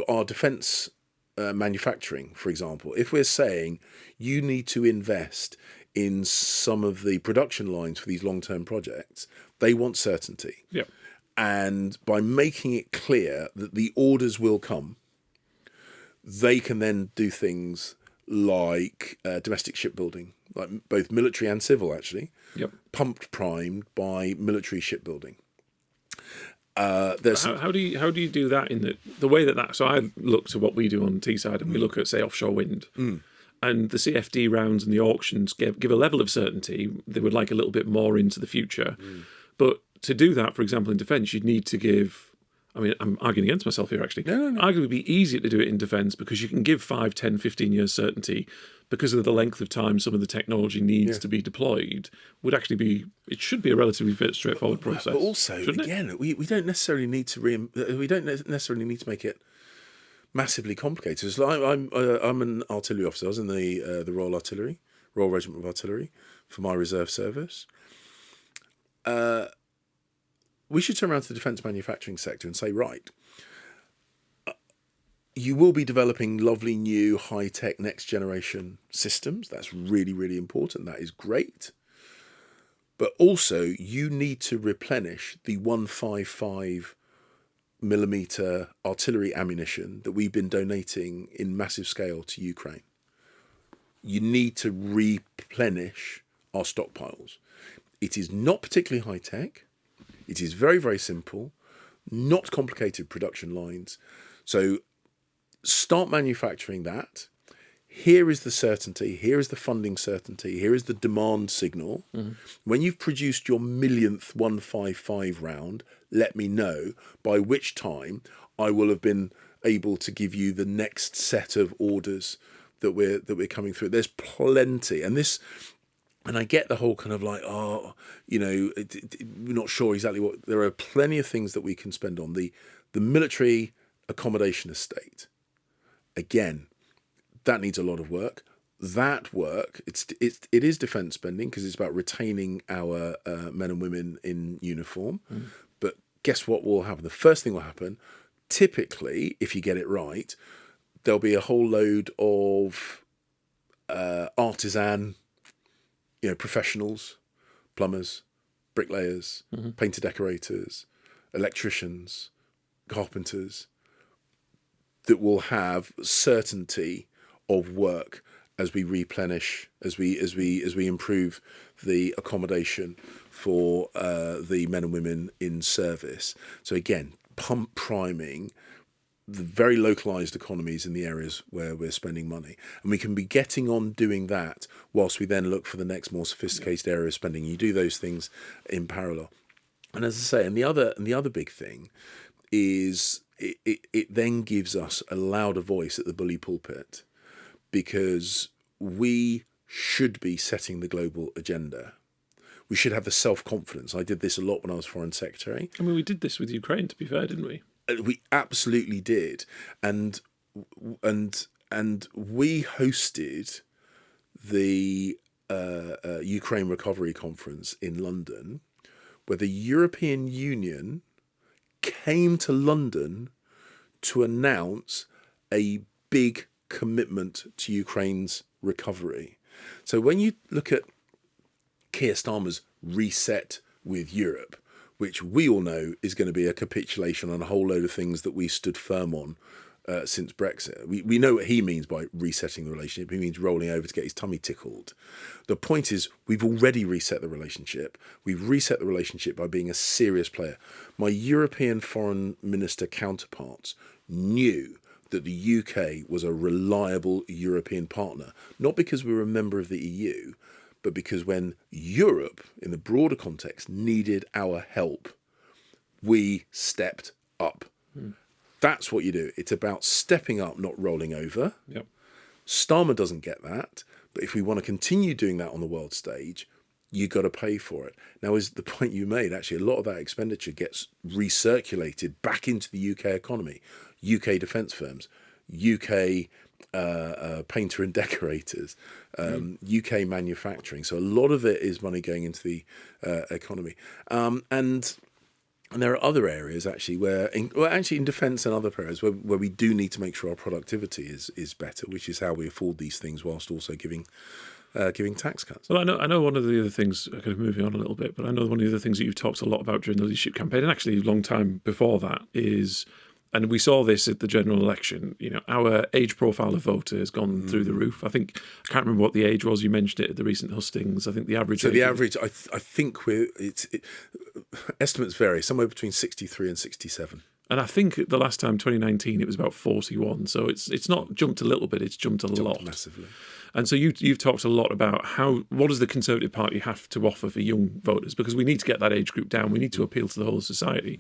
our defence manufacturing, for example, if we're saying you need to invest in some of the production lines for these long-term projects, they want certainty. Yeah. And by making it clear that the orders will come, they can then do things like domestic shipbuilding, like both military and civil, actually, Yep. pumped primed by military shipbuilding. How do you do that in the way that so I look to what we do on Teesside, and we look at, say, offshore wind, and the CFD rounds and the auctions give a level of certainty. They would like a little bit more into the future, but to do that, for example, in defence, you'd need to give. I mean, I'm arguing against myself here, actually. No. Arguably, it would be easier to do it in defence because you can give 5, 10, 15 years certainty because of the length of time some of the technology needs to be deployed. It should be a relatively straightforward process. But also, again, we don't necessarily need to make it massively complicated. So I'm an artillery officer. I was in the Royal Artillery, Royal Regiment of Artillery, for my reserve service. We should turn around to the defence manufacturing sector and say, right, you will be developing lovely new high-tech next-generation systems. That's really, really important. That is great. But also, you need to replenish the 155 millimeter artillery ammunition that we've been donating in massive scale to Ukraine. You need to replenish our stockpiles. It is not particularly high-tech. It is very, very simple, not complicated production lines. So start manufacturing that. Here is the certainty. Here is the funding certainty. Here is the demand signal. When you've produced your millionth 155 round, let me know, by which time I will have been able to give you the next set of orders that we're coming through. There's plenty. And I get the whole kind of like, we're not sure exactly what. There are plenty of things that we can spend on. The military accommodation estate, again, that needs a lot of work. That work, it is defence spending because it's about retaining our men and women in uniform. But guess what will happen? The first thing will happen, typically, if you get it right, there'll be a whole load of artisan, professionals, plumbers, bricklayers, painter decorators, electricians, carpenters, that will have certainty of work as we replenish, as we improve the accommodation for the men and women in service. So again, pump priming the very localized economies in the areas where we're spending money. And we can be getting on doing that whilst we then look for the next more sophisticated area of spending. You do those things in parallel. And as I say, and the other big thing is it then gives us a louder voice at the bully pulpit, because we should be setting the global agenda. We should have the self-confidence. I did this a lot when I was Foreign Secretary. I mean, we did this with Ukraine, to be fair, didn't we? We absolutely did, and we hosted the Ukraine Recovery Conference in London, where the European Union came to London to announce a big commitment to Ukraine's recovery. So when you look at Keir Starmer's reset with Europe, which we all know is going to be a capitulation on a whole load of things that we stood firm on since Brexit. We know what he means by resetting the relationship. He means rolling over to get his tummy tickled. The point is, we've already reset the relationship. We've reset the relationship by being a serious player. My European foreign minister counterparts knew that the UK was a reliable European partner, not because we were a member of the EU, but because when Europe, in the broader context, needed our help, we stepped up. That's what you do. It's about stepping up, not rolling over. Yep. Starmer doesn't get that, but if we want to continue doing that on the world stage, you got to pay for it. Now, is the point you made, actually, a lot of that expenditure gets recirculated back into the UK economy, UK defence firms, UK painter and decorators, UK manufacturing. So a lot of it is money going into the economy, and there are other areas actually in defence and other areas where we do need to make sure our productivity is better, which is how we afford these things whilst also giving tax cuts. Well, I know one of the other things, kind of moving on a little bit, but I know one of the other things that you've talked a lot about during the leadership campaign, and actually a long time before that, is, and we saw this at the general election, our age profile of voter has gone through the roof. I can't remember what the age was. You mentioned it at the recent hustings. I think the average. So the average, I think estimates vary, somewhere between 63 and 67. And I think the last time, 2019, it was about 41. So it's not jumped a little bit; it's jumped a lot, massively. And so you've talked a lot about what does the Conservative Party have to offer for young voters, because we need to get that age group down. We need to appeal to the whole of society.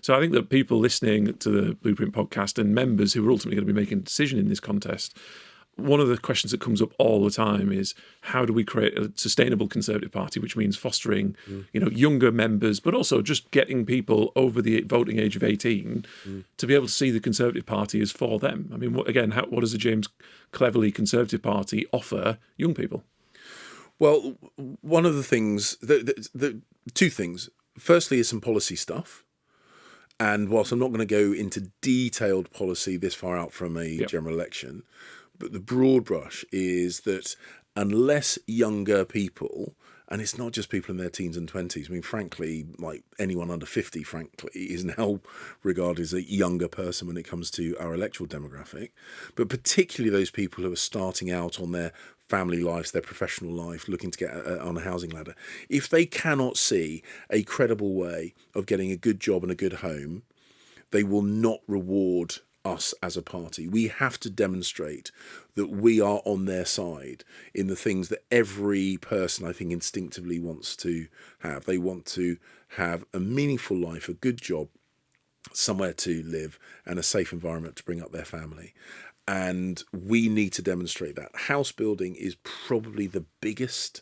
So I think that people listening to the Blueprint podcast and members who are ultimately going to be making a decision in this contest, one of the questions that comes up all the time is, how do we create a sustainable Conservative Party, which means fostering, younger members, but also just getting people over the voting age of 18 to be able to see the Conservative Party as for them. I mean, what does the James Cleverly Conservative Party offer young people? Well, one of the things, the two things. Firstly, is some policy stuff. And whilst I'm not going to go into detailed policy this far out from a general election, but the broad brush is that unless younger people, and it's not just people in their teens and 20s, I mean, frankly, like anyone under 50, frankly, is now regarded as a younger person when it comes to our electoral demographic, but particularly those people who are starting out on their family lives, their professional life, looking to get on a housing ladder. If they cannot see a credible way of getting a good job and a good home, they will not reward us as a party. We have to demonstrate that we are on their side in the things that every person, I think, instinctively wants to have. They want to have a meaningful life, a good job, somewhere to live, and a safe environment to bring up their family. And we need to demonstrate that. House building is probably the biggest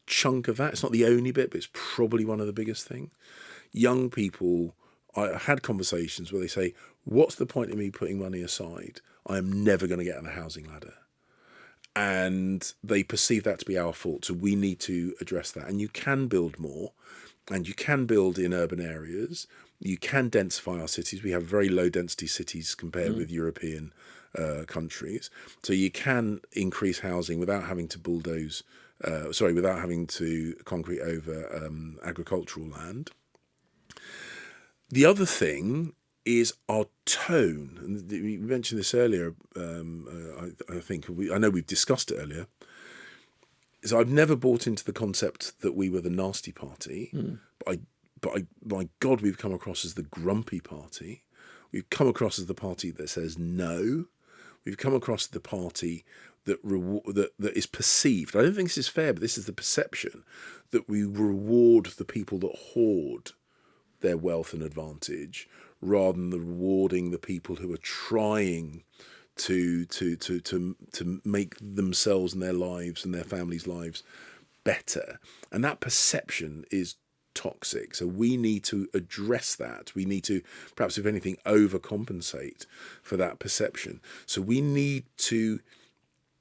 chunk of that. It's not the only bit, but it's probably one of the biggest things. Young people, I had conversations where they say, what's the point of me putting money aside? I am never going to get on the housing ladder. And they perceive that to be our fault. So we need to address that. And you can build more, and you can build in urban areas. You can densify our cities. We have very low density cities compared with European countries. So you can increase housing without having to bulldoze, without having to concrete over agricultural land. The other thing is our tone. And we mentioned this earlier. I know we've discussed it earlier. So I've never bought into the concept that we were the nasty party, but my God, we've come across as the grumpy party. We've come across as the party that says no. We've come across as the party that is perceived. I don't think this is fair, but this is the perception that we reward the people that hoard their wealth and advantage, rather than rewarding the people who are trying to make themselves and their lives and their families' lives better. And that perception is toxic. So we need to address that. We need to, perhaps if anything, overcompensate for that perception. So we need to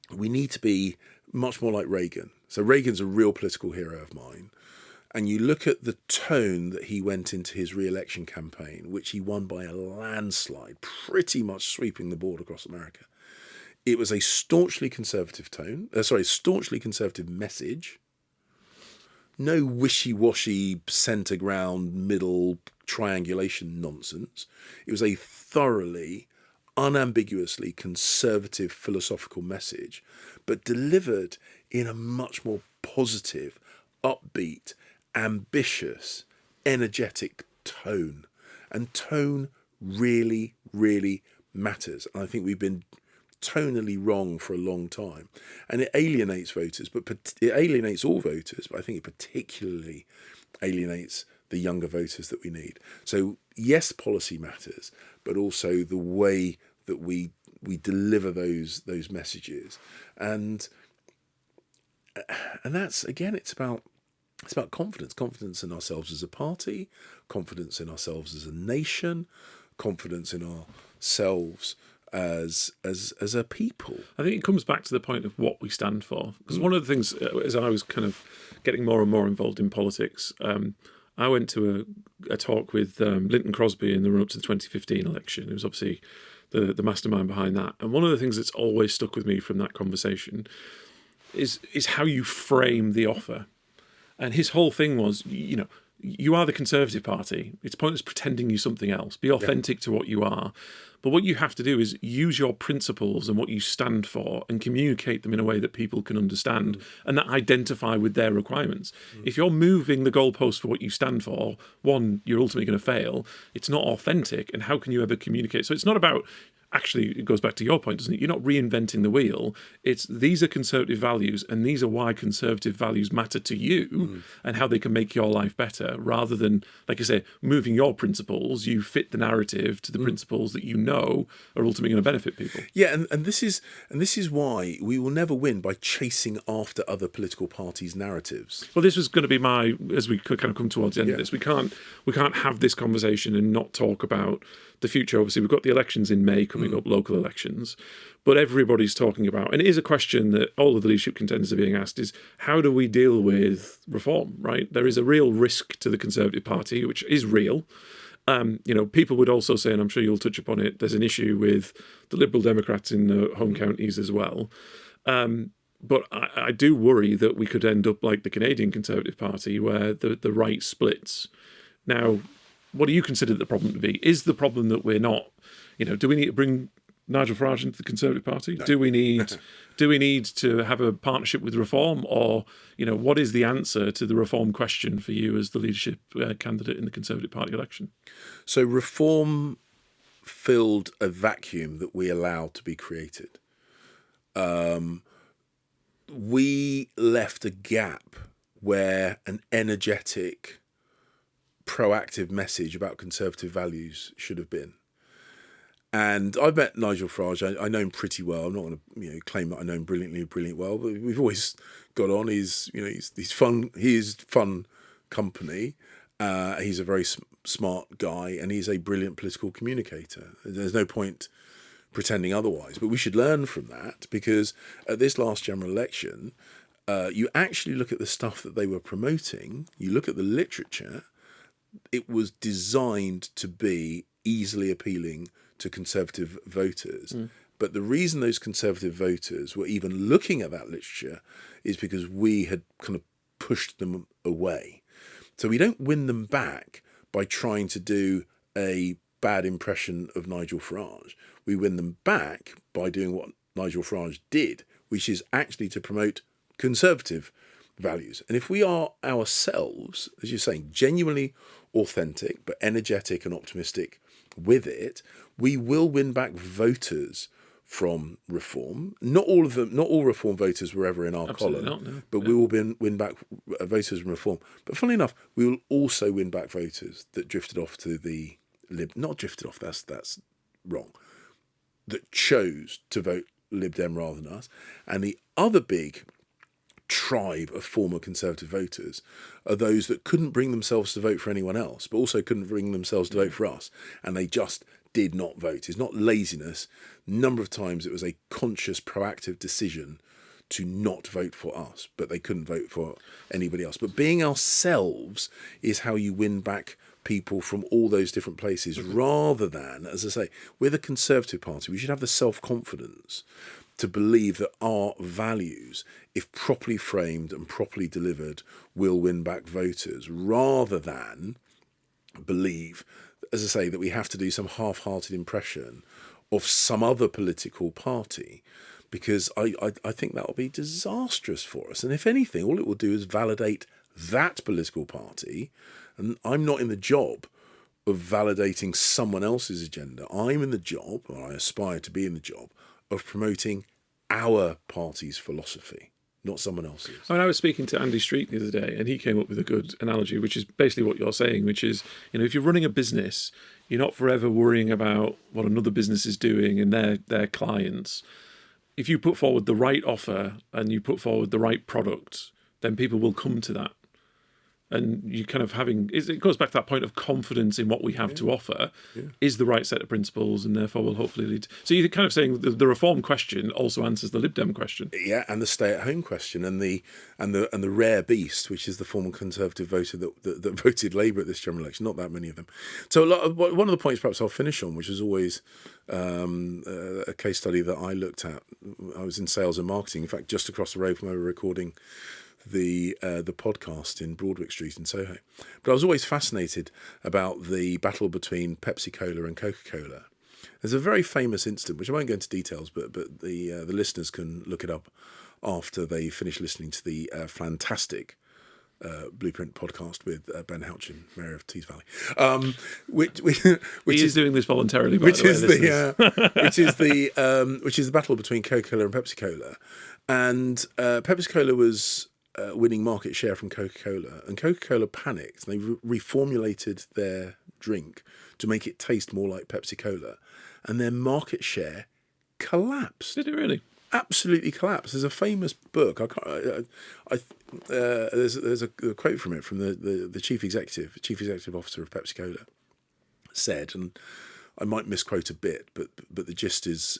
be much more like Reagan. So Reagan's a real political hero of mine. And you look at the tone that he went into his re-election campaign, which he won by a landslide, pretty much sweeping the board across America. It was a staunchly conservative staunchly conservative message. No wishy-washy, centre-ground, middle triangulation nonsense. It was a thoroughly, unambiguously conservative philosophical message, but delivered in a much more positive, upbeat, ambitious, energetic tone. And tone really, really matters. And I think we've been tonally wrong for a long time. And it alienates voters, but it alienates all voters, but I think it particularly alienates the younger voters that we need. So yes, policy matters, but also the way that we deliver those messages. And that's, again, it's about confidence in ourselves as a party, confidence in ourselves as a nation, confidence in ourselves as a people. I think it comes back to the point of what we stand for. Because one of the things, as I was kind of getting more and more involved in politics, I went to a talk with Linton Crosby in the run-up to the 2015 election. It was obviously the mastermind behind that. And one of the things that's always stuck with me from that conversation is how you frame the offer. And his whole thing was, you are the Conservative Party. It's pointless pretending you're something else. Be authentic to what you are. But what you have to do is use your principles and what you stand for and communicate them in a way that people can understand and that identify with their requirements. If you're moving the goalpost for what you stand for, one, you're ultimately going to fail. It's not authentic. And how can you ever communicate? So it's not about... Actually, it goes back to your point, doesn't it? You're not reinventing the wheel. It's these are Conservative values and these are why Conservative values matter to you and how they can make your life better, rather than, like I say, moving your principles. You fit the narrative to the principles that you know are ultimately going to benefit people. Yeah, and this is why we will never win by chasing after other political parties' narratives. Well, this was going to be my, as we kind of come towards the end of this, we can't have this conversation and not talk about the future. Obviously, we've got the elections in May coming up, local elections, but everybody's talking about, and it is a question that all of the leadership contenders are being asked, is how do we deal with reform, right? There is a real risk to the Conservative Party, which is real. People would also say, and I'm sure you'll touch upon it, there's an issue with the Liberal Democrats in the home counties as well. But I do worry that we could end up like the Canadian Conservative Party, where the right splits. Now, what do you consider the problem to be? Is the problem that we're not, do we need to bring Nigel Farage into the Conservative Party? No. Do we need to have a partnership with Reform? Or, what is the answer to the Reform question for you as the leadership candidate in the Conservative Party election? So Reform filled a vacuum that we allowed to be created. We left a gap where an energetic, proactive message about Conservative values should have been. And I've met Nigel Farage. I know him pretty well. I'm not going to claim that I know him brilliant well, but we've always got on. He's fun. He is fun company. He's a very smart guy, and he's a brilliant political communicator. There's no point pretending otherwise. But we should learn from that, because at this last general election, you actually look at the stuff that they were promoting. You look at the literature. It was designed to be easily appealing to Conservative voters. But the reason those Conservative voters were even looking at that literature is because we had kind of pushed them away. So we don't win them back by trying to do a bad impression of Nigel Farage. We win them back by doing what Nigel Farage did, which is actually to promote Conservative values. And if we are ourselves, as you're saying, genuinely authentic but energetic and optimistic with it, we will win back voters from Reform. Not all of them, not all Reform voters were ever in our Absolutely column, not, no. but we will win back voters from Reform. But funnily enough, we will also win back voters that drifted off to the not drifted off. That's wrong. That chose to vote Lib Dem rather than us. And the other big tribe of former Conservative voters are those that couldn't bring themselves to vote for anyone else, but also couldn't bring themselves to vote for us, and they just did not vote. It's not laziness. A number of times it was a conscious, proactive decision to not vote for us, but they couldn't vote for anybody else. But being ourselves is how you win back people from all those different places, rather than, as I say, we're the Conservative Party. We should have the self-confidence to believe that our values, if properly framed and properly delivered, will win back voters, rather than believe, as I say, that we have to do some half-hearted impression of some other political party, because I think that will be disastrous for us. And if anything, all it will do is validate that political party. And I'm not in the job of validating someone else's agenda. I'm in the job, or I aspire to be in the job, of promoting our party's philosophy, not someone else's. I mean, I was speaking to Andy Street the other day, and he came up with a good analogy, which is basically what you're saying, which is, if you're running a business, you're not forever worrying about what another business is doing and their clients. If you put forward the right offer and you put forward the right product, then people will come to that. and you kind of it goes back to that point of confidence in what we have to offer is the right set of principles, and therefore will hopefully lead. So you're kind of saying the reform question also answers the Lib Dem question. Yeah, and the stay-at-home question, and the rare beast, which is the former Conservative voter that voted Labour at this general election. Not that many of them. So one of the points perhaps I'll finish on, which is always a case study that I looked at. I was in sales and marketing, in fact, just across the road from where we were recording the podcast in Broadwick Street in Soho. But I was always fascinated about the battle between Pepsi-Cola and Coca-Cola. There's a very famous incident, which I won't go into details, but the listeners can look it up after they finish listening to the fantastic Blueprint podcast with Ben Houchin, Mayor of Tees Valley, which is doing this voluntarily. Which is the battle between Coca-Cola and Pepsi-Cola, and Pepsi-Cola was winning market share from Coca-Cola, and Coca-Cola panicked. They reformulated their drink to make it taste more like Pepsi-Cola, and their market share collapsed. Did it really? Absolutely collapsed. There's a famous book. There's a quote from it from the chief executive officer of Pepsi-Cola said, and I might misquote a bit, but the gist is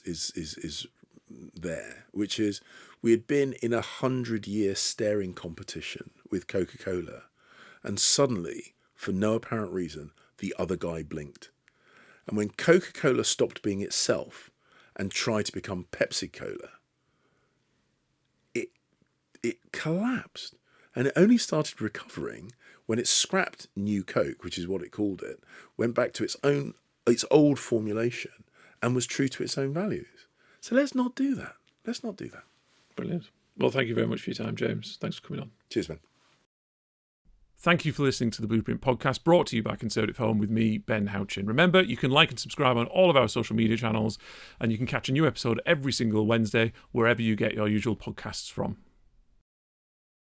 there, which is we had been in 100-year staring competition with Coca-Cola, and suddenly, for no apparent reason, the other guy blinked. And when Coca-Cola stopped being itself and tried to become Pepsi-Cola, it collapsed. And it only started recovering when it scrapped New Coke, which is what it called it, went back to its old formulation and was true to its own values. So let's not do that. Let's not do that. Brilliant. Well, thank you very much for your time, James. Thanks for coming on. Cheers, man. Thank you for listening to the Blueprint podcast, brought to you by Conservative Home with me, Ben Houchin. Remember, you can like and subscribe on all of our social media channels, and you can catch a new episode every single Wednesday wherever you get your usual podcasts from.